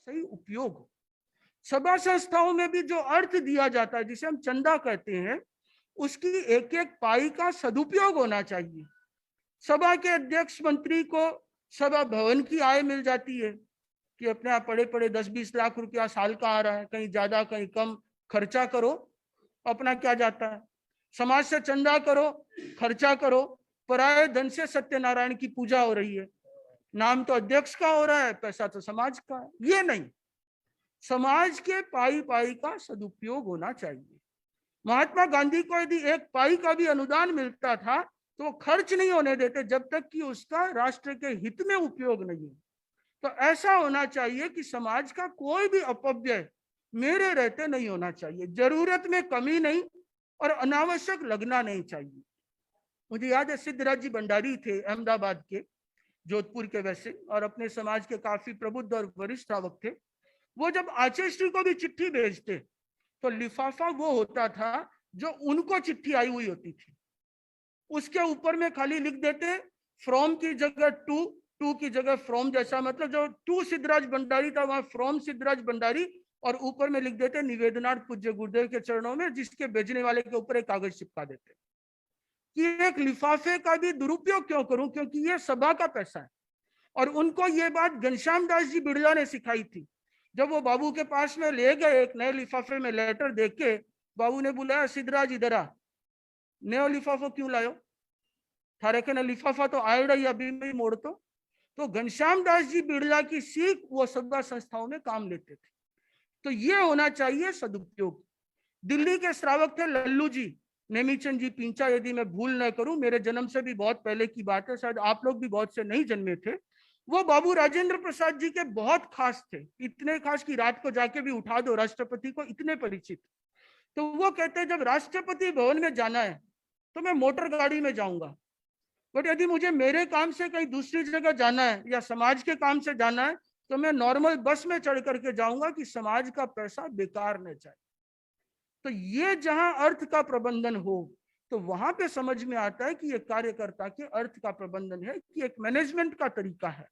सही उपयोग हो। सभा संस्थाओं में भी जो अर्थ दिया जाता है, जिसे हम चंदा कहते हैं, उसकी एक एक पाई का सदुपयोग होना चाहिए। सभा के अध्यक्ष मंत्री को सभा भवन की आय मिल जाती है कि अपने आप पड़े पड़े 10-20 लाख रुपया साल का आ रहा है, कहीं ज्यादा कहीं कम, खर्चा करो, अपना क्या जाता है। समाज से चंदा करो, खर्चा करो, पराये धन से सत्यनारायण की पूजा हो रही है। नाम तो अध्यक्ष का हो रहा है, पैसा तो समाज का है। ये नहीं, समाज के पाई पाई का सदुपयोग होना चाहिए। महात्मा गांधी को यदि एक पाई का भी अनुदान मिलता था तो वो खर्च नहीं होने देते जब तक कि उसका राष्ट्र के हित में उपयोग नहीं हो। तो ऐसा होना चाहिए कि समाज का कोई भी अपव्यय मेरे रहते नहीं होना चाहिए, जरूरत में कमी नहीं और अनावश्यक लगना नहीं चाहिए। मुझे याद है सिद्धराज जी भंडारी थे अहमदाबाद के, जोधपुर के वैसे, और अपने समाज के काफी प्रबुद्ध और वरिष्ठ श्रावक थे। वो जब आचार्य को भी चिट्ठी भेजते तो लिफाफा वो होता था जो उनको चिट्ठी आई हुई होती थी, उसके ऊपर में खाली लिख देते फ्रॉम की जगह टू की जगह फ्रॉम, जैसा मतलब जो टू सिद्धराज भंडारी था वहां फ्रॉम सिद्धराज भंडारी, और ऊपर में लिख देते निवेदनार्थ पूज्य गुरुदेव के चरणों में, जिसके भेजने वाले के ऊपर एक कागज चिपका देते कि एक लिफाफे का भी दुरुपयोग क्यों करूं, क्योंकि ये सभा का पैसा है। और उनको ये बात घनश्याम दास जी बिड़ला ने सिखाई थी। जब वो बाबू के पास में ले गए एक नए लिफाफे में लेटर देख के, बाबू ने बुलाया, सिद्धराज इधर आ, नया लिफाफा क्यों लायो, थारे के ना लिफाफा तो आएड़ा ही अभी में मोड़ तो घनश्याम दास जी बिड़ला की सीख वो सभा संस्थाओं में काम लेते थे। तो ये होना चाहिए सदुपयोग। दिल्ली के श्रावक थे लल्लू जी, नेमीचंद जी पिंचा, यदि मैं भूल न करूं, मेरे जन्म से भी बहुत पहले की बात है, शायद आप लोग भी बहुत से नहीं जन्मे थे। वो बाबू राजेंद्र प्रसाद जी के बहुत खास थे, इतने खास कि रात को जाके भी उठा दो राष्ट्रपति को, इतने परिचित। तो वो कहते हैं जब राष्ट्रपति भवन में जाना है तो मैं मोटर गाड़ी में जाऊंगा, बट यदि मुझे मेरे काम से कहीं दूसरी जगह जाना है या समाज के काम से जाना है तो मैं नॉर्मल बस में चढ़ करके जाऊंगा कि समाज का पैसा बेकार न जाए। तो ये जहां अर्थ का प्रबंधन हो तो वहां पे समझ में आता है कि ये कार्यकर्ता के अर्थ का प्रबंधन है, कि एक मैनेजमेंट का तरीका है।